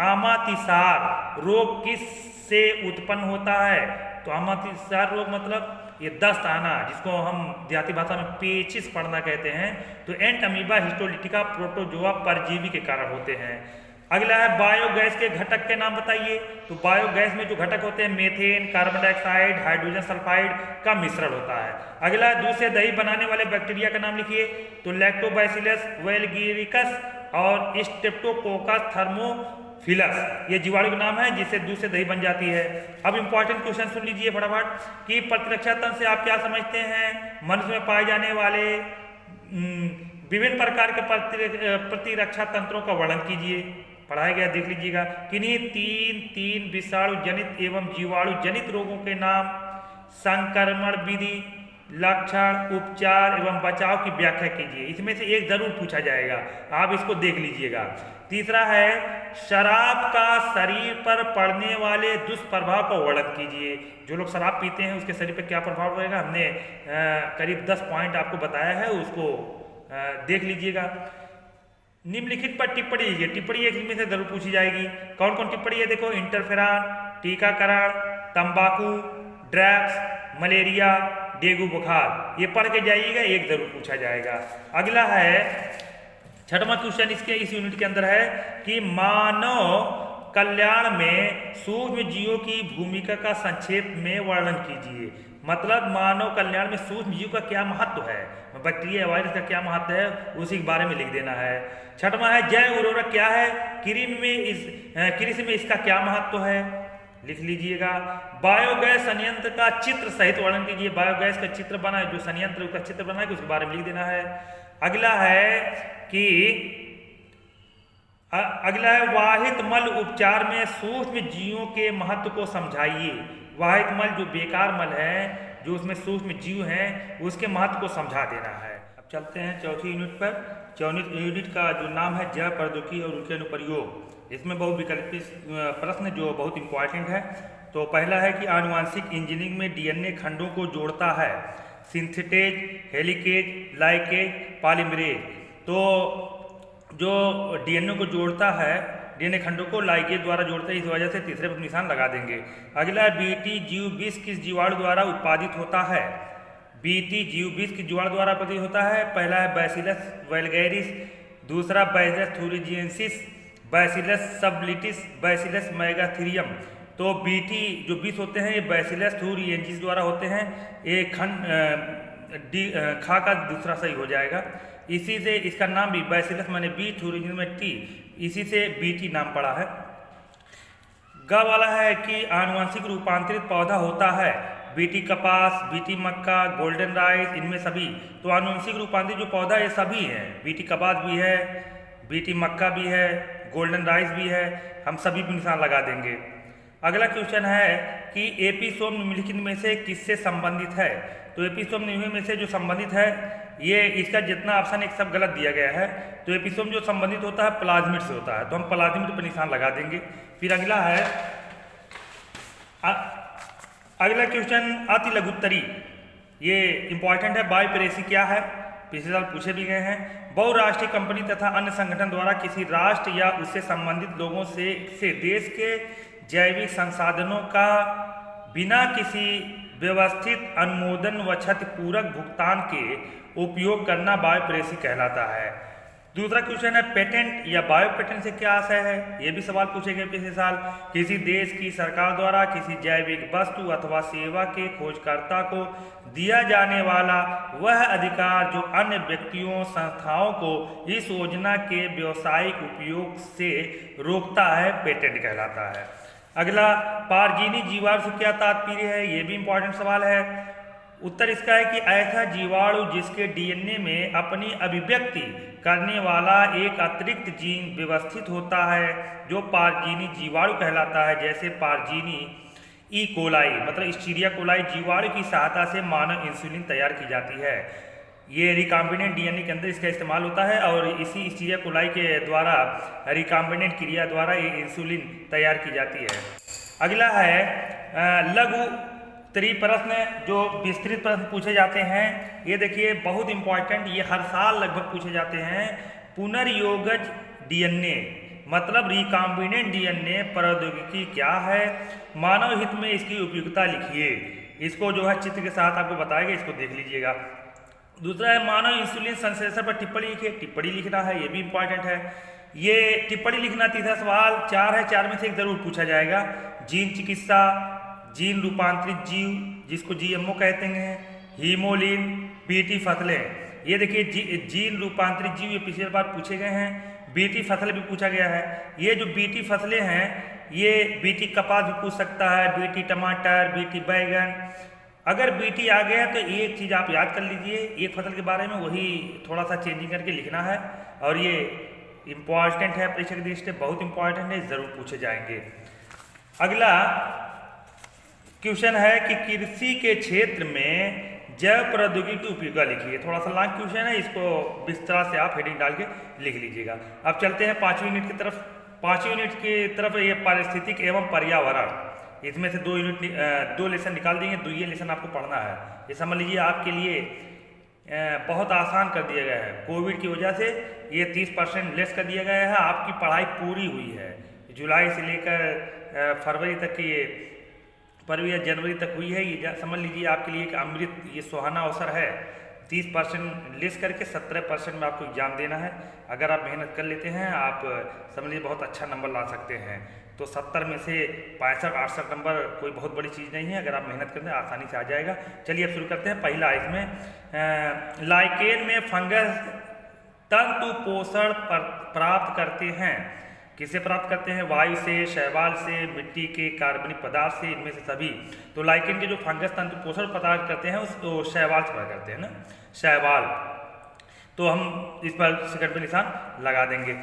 आमातिसार रोग किस से उत्पन्न होता है? तो आमातिसार रोग मतलब ये दस्त आना, जिसको हम देहाती भाषा में पेचिस पड़ना कहते हैं, तो एंट अमीबा हिस्टोलिटिका प्रोटोजोआ परजीवी के कारण होते हैं। अगला है बायोगैस के घटक के नाम बताइए। तो बायोगैस में जो घटक होते हैं methane, carbon dioxide, hydrogen sulphide का मिश्रण होता है। अगला दूध से दही बनाने वाले बैक्टीरिया का नाम लिखिए। तो लैक्टोबैसिलस वेलगेरिकस और स्ट्रेप्टोकोकस थर्मोफिलस ये जीवाणु का नाम है, जिससे दूध से दही बन जाती है। अब इंपॉर्टेंट क्वेश्चन सुन लीजिए फटाफट कि प्रतिरक्षा तंत्र से आप क्या समझते हैं? मनुष्य में पाए जाने वाले विभिन्न प्रकार के प्रतिरक्षा तंत्रों का वर्णन कीजिए। पढ़ाया गया, देख लीजिएगा। किन्हीं तीन विषाणु जनित एवं जीवाणु जनित रोगों के नाम, संक्रमण विधि, लक्षण, उपचार एवं बचाव की व्याख्या कीजिए। इसमें से एक जरूर पूछा जाएगा, आप इसको देख लीजिएगा। तीसरा है शराब का शरीर पर पड़ने वाले दुष्प्रभाव को वर्णन कीजिए। जो लोग शराब पीते हैं उसके शरीर पर क्या प्रभाव पड़ेगा, हमने करीब 10 पॉइंट आपको बताया है, उसको देख लीजिएगा। निम्नलिखित पर टिप्पणी लीजिए। टिप्पणी एक में से जरूर पूछी जाएगी। कौन कौन टिप्पणी है? देखो, इंटरफेरॉन, टीकाकरण, तंबाकू, ड्रग्स, मलेरिया, डेंगू बुखार, ये पढ़ के जाइएगा, एक जरूर पूछा जाएगा। अगला है 6वां क्वेश्चन इसके इस यूनिट के अंदर है कि मानव कल्याण में सूक्ष्म जीवों की भूमिका का संक्षेप में वर्णन कीजिए। मतलब मानव कल्याण में सूक्ष्म जीव का क्या महत्व है, बैक्टीरिया वायरस का क्या महत्व है, उसी के बारे में लिख देना है। 6वां है जैव उर्वरक क्या है, कृषि में इसका क्या महत्व है, लिख लीजिएगा। बायोगैस संयंत्र का चित्र सहित वर्णन कीजिए। बायोगैस का चित्र बना है, जो संयंत्र उसका चित्र बना है, उसके बारे में लिख देना है। अगला है वाहित मल उपचार में सूक्ष्म जीवों के महत्व को समझाइए। वाहित मल जो बेकार मल है, जो उसमें सूक्ष्म जीव हैं, उसके महत्व को समझा देना है। अब चलते हैं चौथी यूनिट पर। चौथी यूनिट का जो नाम है जैव प्रौद्योगिकी और उनके अनुप्रयोग। इसमें बहुविकल्पी प्रश्न जो बहुत इंपॉर्टेंट है। तो पहला है कि आनुवांशिक इंजीनियरिंग में डीएनए खंडों को जोड़ता है। Synthetase, helicase, ligase, polymerase. तो जो डीएनए को जोड़ता है, डीएनए खंडों को लाइकेज द्वारा जोड़ते हैं, इस वजह से तीसरे पर निशान लगा देंगे। अगला बीटी जीव विष किस जीवाणु द्वारा उत्पादित होता है? बीटी जीव विष किस जीवाणु द्वारा उत्पादित होता है? पहला है बैसिलस वल्गैरिस, दूसरा Bacillus thuringiensis, Bacillus subtilis, Bacillus megatherium. तो बीटी जो विष होते हैं ये बैसिलस thuringiensis द्वारा होते हैं। ये खा का दूसरा सही हो जाएगा। इसी से इसका नाम भी बैसिलस माने बी, thuringiensis में टी, इसी से बीटी नाम पड़ा है। ग वाला है कि आनुवंशिक रूपांतरित पौधा होता है? बीटी कपास, बीटी मक्का, गोल्डन राइस, इनमें सभी। तो आनुवंशिक रूपांतरित जो पौधा ये सभी हैं, बीटी कपास भी है, बीटी मक्का भी है, गोल्डन राइस भी है, हम सभी पर निशान लगा देंगे। अगला क्वेश्चन है कि एपिसोम निम्नलिखित में से किससे संबंधित है? तो एपिसोम निम्नलिखित में से जो संबंधित है, ये इसका जितना ऑप्शन एक सब गलत दिया गया है। तो एपिसोम जो संबंधित होता है प्लाज्मिड से होता है, तो हम प्लाज्मिड पर निशान लगा देंगे। फिर अगला है अगला क्वेश्चन अति लघुत्तरी, ये इंपॉर्टेंट है। बायोप्रेसी क्या है? पिछले साल पूछे भी गए हैं। बहुराष्ट्रीय कंपनी तथा अन्य संगठन द्वारा किसी राष्ट्र या उससे संबंधित लोगों से देश के जैविक संसाधनों का बिना किसी व्यवस्थित अनुमोदन व क्षतिपूरक भुगतान के उपयोग करना बायोप्रेसी कहलाता है। दूसरा क्वेश्चन है पेटेंट या बायो पेटेंट से क्या आशय है? ये भी सवाल पूछे गए पिछले साल। किसी देश की सरकार द्वारा किसी जैविक वस्तु अथवा सेवा के खोजकर्ता को दिया जाने वाला वह अधिकार जो अन्य व्यक्तियों संस्थाओं को इस योजना के व्यावसायिक उपयोग से रोकता है, पेटेंट कहलाता है। अगला पारजीवी जीवाणु से क्या तात्पर्य है? ये भी इंपॉर्टेंट सवाल है। उत्तर इसका है कि ऐसा जीवाणु जिसके डीएनए में अपनी अभिव्यक्ति करने वाला एक अतिरिक्त जीन व्यवस्थित होता है, जो पारजीवी जीवाणु कहलाता है। जैसे पारजीवी ई कोलाई मतलब इस्टीरिया कोलाई जीवाणु की सहायता से मानव इंसुलिन तैयार की जाती है। ये रिकॉम्बिनेंट डीएनए के अंदर इसका इस्तेमाल होता है और इसी इस्टीरिया कोलाई के द्वारा रिकॉम्बिनेंट क्रिया द्वारा ये इंसुलिन तैयार की जाती है। अगला है लघु उत्तरीय प्रश्न, जो विस्तृत प्रश्न पूछे जाते हैं। ये देखिए बहुत इंपॉर्टेंट, ये हर साल लगभग पूछे जाते हैं। पुनर्योगज डीएनए मतलब रिकॉम्बिनेंट डीएनए प्रौद्योगिकी क्या है? मानव हित में इसकी उपयोगिता लिखिए। इसको जो है चित्र के साथ आपको बताएगा, इसको देख लीजिएगा। दूसरा है मानव इंसुलिन संश्लेषण पर टिप्पणी लिखिए। टिप्पणी लिखना है, ये भी इंपॉर्टेंट है। ये टिप्पणी लिखना तीसरा सवाल 4 है, 4 में से एक जरूर पूछा जाएगा। जीन चिकित्सा, जीन रूपांतरित जीव जिसको जीएमओ कहते हैं, हीमोलिन, बीटी फसलें। ये देखिए जीन रूपांतरित जीव ये पिछली बार पूछे गए हैं। बीटी फसल भी पूछा गया है। ये जो बीटी फसलें हैं, ये बीटी कपास भी पूछ सकता है, बीटी टमाटर, बीटी बैगन। अगर बीटी आ गया तो एक चीज़ आप याद कर लीजिए, एक फसल के बारे में वही थोड़ा सा चेंजिंग करके लिखना है और ये इम्पॉर्टेंट है, परीक्षा की दृष्टि से बहुत इंपॉर्टेंट है, ज़रूर पूछे जाएंगे। अगला क्वेश्चन है कि कृषि के क्षेत्र में जैव प्रौद्योगिकी की उपयोगिता लिखिए। थोड़ा सा लॉन्ग क्वेश्चन है, इसको विस्तार से आप हेडिंग डाल के लिख लीजिएगा। अब चलते हैं 5वीं यूनिट की तरफ। 5वीं यूनिट की तरफ ये पारिस्थितिक एवं पर्यावरण, इसमें से 2 लेसन निकाल देंगे। 2 लेसन आपको पढ़ना है। ये समझ लीजिए आपके लिए बहुत आसान कर दिया गया है। कोविड की वजह से ये 30% लेस कर दिया गया है। आपकी पढ़ाई पूरी हुई है, जुलाई से लेकर फरवरी तक की, ये फरवरी या जनवरी तक हुई है। ये समझ लीजिए आपके लिए एक अमृत, ये सुहाना अवसर है। 30% लेस करके 17% में आपको एग्जाम देना है। अगर आप मेहनत कर लेते हैं, आप समझ लीजिए बहुत अच्छा नंबर ला सकते हैं। तो 70 में से 65-68 नंबर कोई बहुत बड़ी चीज़ नहीं है। अगर आप मेहनत करते हैं आसानी से आ जाएगा। चलिए अब शुरू करते हैं। पहला इसमें लाइकेन में फंगस तंतु पोषण प्राप्त करते हैं। किससे प्राप्त करते हैं? वायु से, शैवाल से, मिट्टी के कार्बनिक पदार्थ से, इनमें से सभी। तो लाइकेन के जो फंगस तंतु पोषण प्राप्त करते हैं उसको शैवाल से प्राप्त करते हैं ना, शैवाल। तो हम इस पर सेकंड पे निशान लगा देंगे।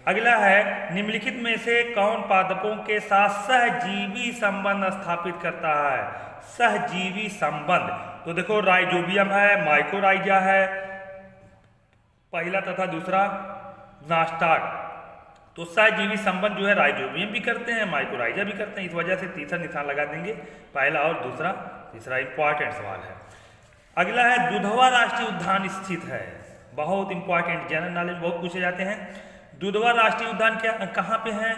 अगला है निम्नलिखित में से कौन पादपों के साथ सहजीवी संबंध स्थापित करता है? सहजीवी संबंध तो देखो राइजोबियम है, माइकोराइजा है पहला तथा दूसरा नास्टाक। तो सहजीवी संबंध जो है राइजोबियम भी करते हैं, माइकोराइजा भी करते हैं। इस वजह से तीसरा निशान लगा देंगे, पहला और दूसरा। तीसरा इंपॉर्टेंट सवाल है। अगला है दुधवा राष्ट्रीय उद्यान स्थित है, बहुत इंपॉर्टेंट, जनरल नॉलेज बहुत पूछे जाते हैं। दुधवा राष्ट्रीय उद्यान क्या कहाँ पे है?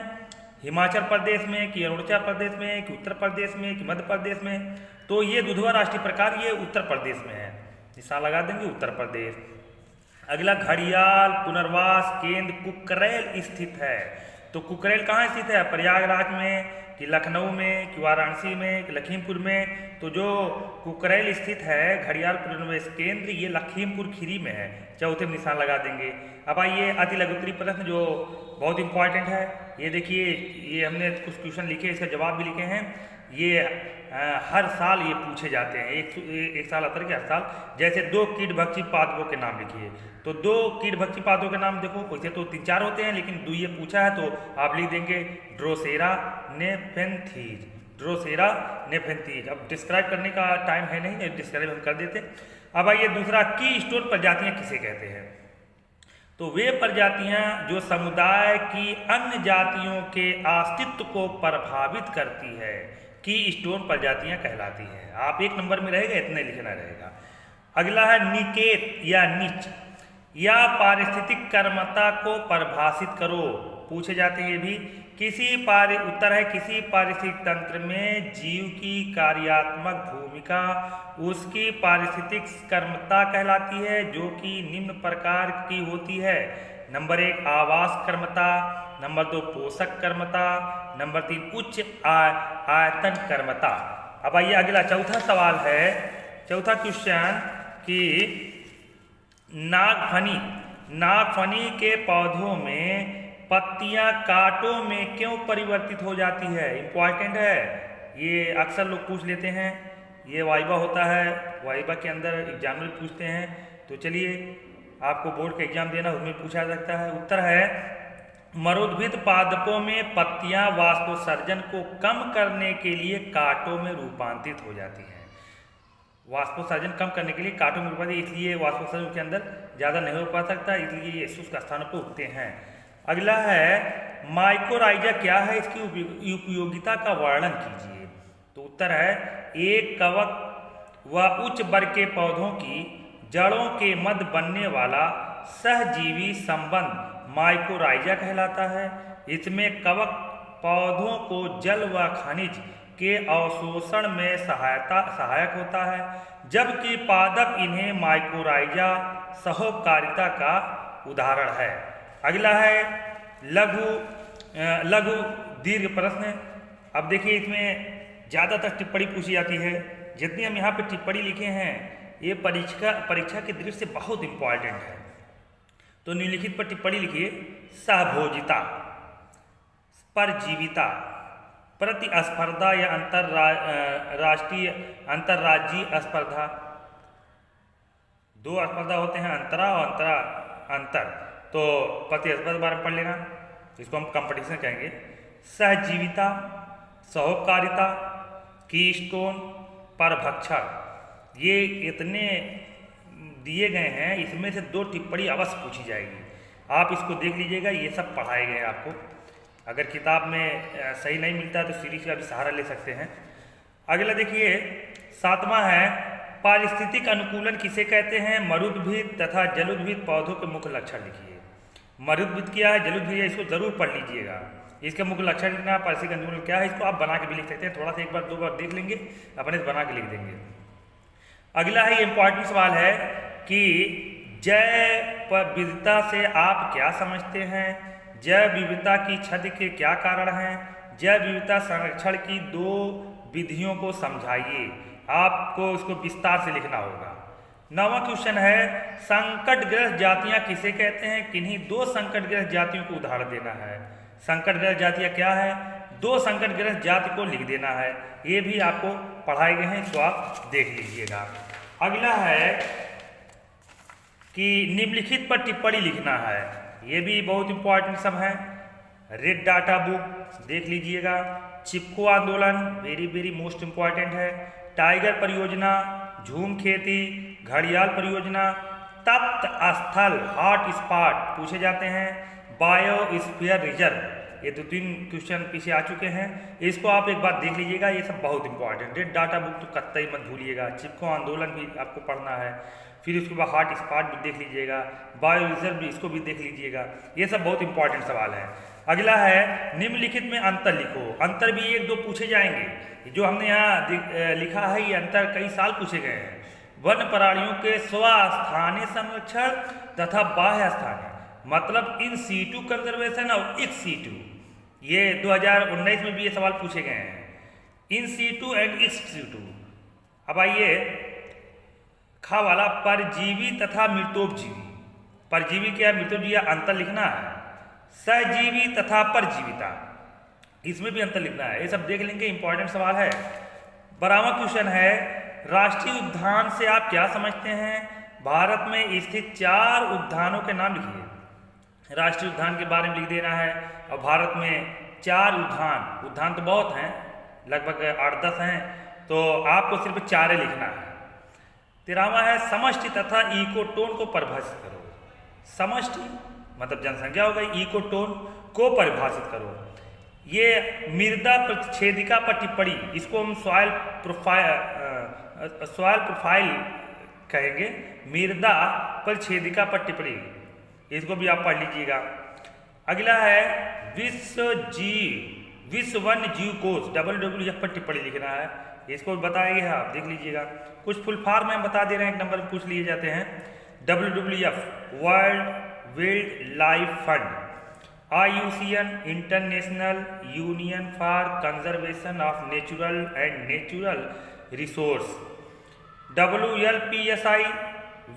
हिमाचल प्रदेश में कि अरुणाचल प्रदेश में कि उत्तर प्रदेश में कि मध्य प्रदेश में? तो ये दुधवा राष्ट्रीय प्रकार ये उत्तर प्रदेश में है, निशान लगा देंगे उत्तर प्रदेश। अगला घड़ियाल पुनर्वास केंद्र कुकरेल स्थित है। तो कुकरेल कहाँ स्थित है? प्रयागराज में कि लखनऊ में कि वाराणसी में कि लखीमपुर में? तो जो कुकरेल स्थित है घड़ियाल पुनर्वास केंद्र, ये लखीमपुर खीरी में है, चौथे में निशान लगा देंगे। अब आइए अति लघु उत्तरीय प्रश्न जो बहुत इंपॉर्टेंट है, ये देखिए, ये हमने कुछ क्वेश्चन लिखे, इसका जवाब भी लिखे हैं। ये हर साल ये पूछे जाते हैं, एक साल अंतर के हर साल। जैसे 2 कीट भक्षी पादपों के नाम लिखिए, तो 2 कीट भक्षी पादपों के नाम देखो, वैसे तो 3-4 होते हैं, लेकिन 2 ये पूछा है तो आप लिख देंगे ड्रोसेरा नेफेंथीज, ड्रोसेरा नेफेंथीज। अब डिस्क्राइब करने का टाइम है नहीं, डिस्क्राइब हम कर देते। अब आइए दूसरा, की स्टोन प्रजातियाँ किसे कहते हैं? तो वे प्रजातियां जो समुदाय की अन्य जातियों के अस्तित्व को प्रभावित करती है, की स्टोन प्रजातियां कहलाती हैं। आप 1 नंबर में रहेगा, इतने लिखना रहेगा। अगला है निकेत या नीच, या पारिस्थितिक कर्मता को परिभाषित करो, पूछे जाते हैं ये भी। उत्तर है किसी पारिस्थितिक तंत्र में जीव की कार्यात्मक भूमिका उसकी पारिस्थितिक कर्मता कहलाती है, जो कि निम्न प्रकार की होती है। नंबर 1 आवास कर्मता, नंबर 2 पोषक कर्मता, नंबर 3 उच्च आयतन कर्मता। अब आइए अगला चौथा सवाल है, चौथा क्वेश्चन कि नागफनी के पौधों में पत्तियां कांटों में क्यों परिवर्तित हो जाती है? इंपॉर्टेंट है, ये अक्सर लोग पूछ लेते हैं, ये वाइवा होता है, वाइवा के अंदर एग्जाम में पूछते हैं। तो चलिए, आपको बोर्ड का एग्जाम देना उसमें पूछा जा सकता है। उत्तर है मरुद्भिद पादपों में पत्तियां वाष्पोत्सर्जन को कम करने के लिए कांटों में रूपांतरित हो जाती हैं। वाष्पोत्सर्जन कम करने के लिए कांटों में रूपांतरित, इसलिए वाष्पोत्सर्जन के अंदर ज़्यादा नहीं हो पा सकता, इसलिए ये शुष्क स्थानों पर उगते हैं। अगला है माइकोराइजा क्या है, इसकी उपयोगिता का वर्णन कीजिए। तो उत्तर है एक कवक व उच्च वर्ग के पौधों की जड़ों के मध्य बनने वाला सहजीवी संबंध माइकोराइजा कहलाता है। इसमें कवक पौधों को जल व खनिज के अवशोषण में सहायक होता है, जबकि पादप इन्हें माइकोराइजा सहोकारिता का उदाहरण है। अगला है लघु दीर्घ प्रश्न। अब देखिए, इसमें ज़्यादातर टिप्पणी पूछी जाती है। जितनी हम यहाँ पे टिप्पणी लिखे हैं ये परीक्षा के दृष्टि से बहुत इंपॉर्टेंट है। तो निम्नलिखित पर टिप्पणी लिखिए। सहभोजिता, परजीविता, प्रतिस्पर्धा या अंतर्राज्यीय स्पर्धा। 2 स्पर्धा होते हैं, अंतरा और अंतर। तो प्रतिस्पर्धा बारे में पढ़ लेना, इसको हम कंपटीशन कहेंगे। सहजीविता, सहोकारिता, कीस्टोन, परभक्षण, ये इतने दिए गए हैं, इसमें से 2 टिप्पणी अवश्य पूछी जाएगी। आप इसको देख लीजिएगा, ये सब पढ़ाए गए हैं आपको। अगर किताब में सही नहीं मिलता तो सीरीज का भी सहारा ले सकते हैं। अगला देखिए, 7वां है पारिस्थितिक अनुकूलन किसे कहते हैं? मरुद्भिद तथा जलोद्भिद पौधों के मुख्य लक्षण लिखिए। मरुद्भिद क्या है, जलोद्भिद है, इसको जरूर पढ़ लीजिएगा। इसका मुख्य लक्षण लिखना, पारिस्थितिक अनुकूलन क्या है, इसको आप बना के भी लिख सकते हैं। थोड़ा सा 1 बार 2 बार देख लेंगे, अपने से बना के लिख देंगे। अगला है, ये इंपॉर्टेंट सवाल है कि जैव विविधता से आप क्या समझते हैं? जैव विविधता की क्षति के क्या कारण हैं? जैव विविधता संरक्षण की 2 विधियों को समझाइए। आपको इसको विस्तार से लिखना होगा। 9वां क्वेश्चन है संकटग्रस्त जातियां किसे कहते हैं? किन्हीं 2 संकटग्रस्त जातियों को उदाहरण देना है। संकटग्रस्त जातियां क्या है? 2 संकटग्रस्त जाति को लिख देना है। ये भी आपको पढ़ाए गए हैं, इसको आप देख लीजिएगा। अगला है कि निम्नलिखित पर टिप्पणी लिखना है। ये भी बहुत इंपॉर्टेंट सब है। रेड डाटा बुक देख लीजिएगा। चिपको आंदोलन वेरी मोस्ट इंपॉर्टेंट है। टाइगर परियोजना, झूम खेती, घड़ियाल परियोजना, तप्त स्थल हॉट स्पॉट पूछे जाते हैं। बायोस्फीयर रिजर्व ये 2-3 क्वेश्चन पीछे आ चुके हैं, इसको आप एक बार देख लीजिएगा। ये सब बहुत इंपॉर्टेंट है। डाटा बुक तो कतई मत भूलिएगा। चिपको आंदोलन भी आपको पढ़ना है, फिर उसके बाद हॉट स्पॉट भी देख लीजिएगा, बायो रिजर्व भी, इसको भी देख लीजिएगा। ये सब बहुत इंपॉर्टेंट सवाल है। अगला है निम्नलिखित में अंतर लिखो। अंतर भी 1-2 पूछे जाएंगे। जो हमने यहाँ लिखा है ये अंतर कई साल पूछे गए हैं। वन्य प्राणियों के स्वस्थानीय संरक्षण तथा बाह्य स्थानीय, मतलब इन सीटू कंजर्वेशन और एक्स सीटू, ये 2019 में भी ये सवाल पूछे गए हैं। In situ and ex situ. अब आइए खा वाला परजीवी तथा मृतोपजीवी। परजीवी क्या, मृतोपजीवी, अंतर लिखना है। सहजीवी तथा परजीविता, इसमें भी अंतर लिखना है। ये सब देख लेंगे, इंपॉर्टेंट सवाल है। 12वां क्वेश्चन है राष्ट्रीय उद्यान से आप क्या समझते हैं? भारत में स्थित 4 उद्यानों के नाम लिखिए। राष्ट्रीय उद्यान के बारे में लिख देना है। और भारत में 4 उद्यान तो बहुत हैं, लगभग 8-10 हैं, तो आपको सिर्फ 4 लिखना है। 13वां है समष्टि तथा इकोटोन को परिभाषित करो। समष्टि मतलब जनसंख्या हो गई, इकोटोन को परिभाषित करो। ये मृदा प्रतिच्छेदिका पर टिप्पणी, इसको हम सॉइल प्रोफाइल कहेंगे। मृदा प्रतिच्छेदिका पर टिप्पणी, इसको भी आप पढ़ लीजिएगा। अगला है विश्व वन्य जीव कोष WWF पर टिप्पणी लिखना है। इसको बताएंगे, आप देख लीजिएगा। कुछ फुल फॉर्म हम बता दे रहे हैं, एक नंबर पूछ लिए जाते हैं। WWF World Wildlife Fund, IUCN International Union for Conservation of Natural and Natural Resource, WLPSI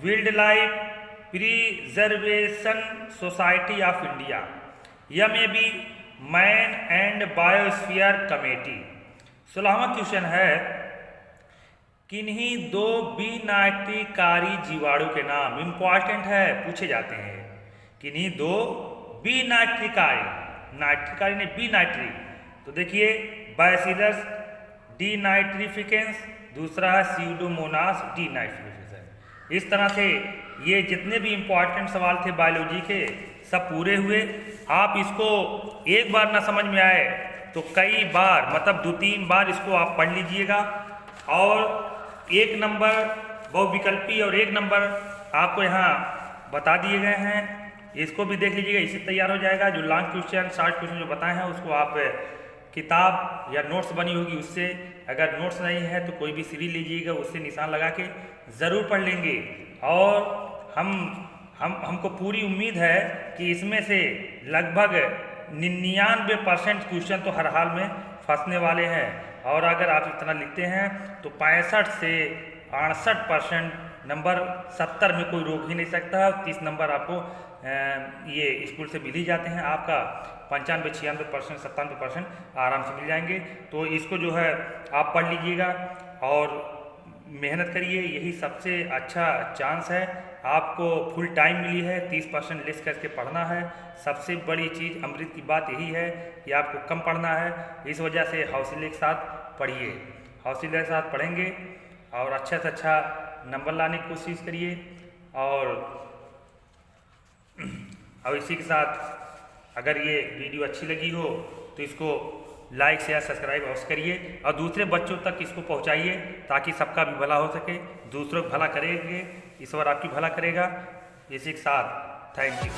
Wildlife Preservation Society of India, MAB Man and Biosphere Committee. 16वां क्वेश्चन है किन्हीं 2 विनाट्रिकारी जीवाणु के नाम। इंपॉर्टेंट है, पूछे जाते हैं। किन्हीं 2 विनाट्रिकारी, नाइट्रिकारी नहीं, विनाट्री। तो देखिए बैसिलस डीनाइट्रिफिकेंस, दूसरा है सीडोमोनास डीनाइट्रिफिकेंस। इस तरह से ये जितने भी इंपॉर्टेंट सवाल थे बायोलॉजी के सब पूरे हुए। आप इसको एक बार ना समझ में आए तो कई बार, मतलब 2-3 बार इसको आप पढ़ लीजिएगा। और 1 नंबर बहुविकल्पी और 1 नंबर आपको यहाँ बता दिए गए हैं, इसको भी देख लीजिएगा, इससे तैयार हो जाएगा। जो लॉन्ग क्वेश्चन, शॉर्ट क्वेश्चन जो बताए हैं उसको आप किताब या नोट्स बनी होगी उससे, अगर नोट्स नहीं है तो कोई भी सीरीज लीजिएगा, उससे निशान लगा के ज़रूर पढ़ लेंगे। और हमको पूरी उम्मीद है कि इसमें से लगभग 99% क्वेश्चन तो हर हाल में फंसने वाले हैं। और अगर आप इतना लिखते हैं तो 65 से 68% नंबर 70 में कोई रोक ही नहीं सकता। 30 नंबर आपको ये स्कूल से मिल ही जाते हैं। आपका 95, 96%, 97% आराम से मिल जाएंगे। तो इसको जो है आप पढ़ लीजिएगा और मेहनत करिए, यही सबसे अच्छा चांस है। आपको फुल टाइम मिली है, 30% लेस करके पढ़ना है। सबसे बड़ी चीज़ अमृत की बात यही है कि आपको कम पढ़ना है। इस वजह से हौसले के साथ पढ़िए, हौसले के साथ पढ़ेंगे और अच्छा से अच्छा नंबर लाने की कोशिश करिए। और इसी के साथ अगर ये वीडियो अच्छी लगी हो तो इसको लाइक शेयर सब्सक्राइब अवश्य करिए और दूसरे बच्चों तक इसको पहुंचाइए ताकि सबका भी भला हो सके। दूसरों का भला करेंगे, ईश्वर आपकी भला करेगा। इसी के साथ थैंक यू।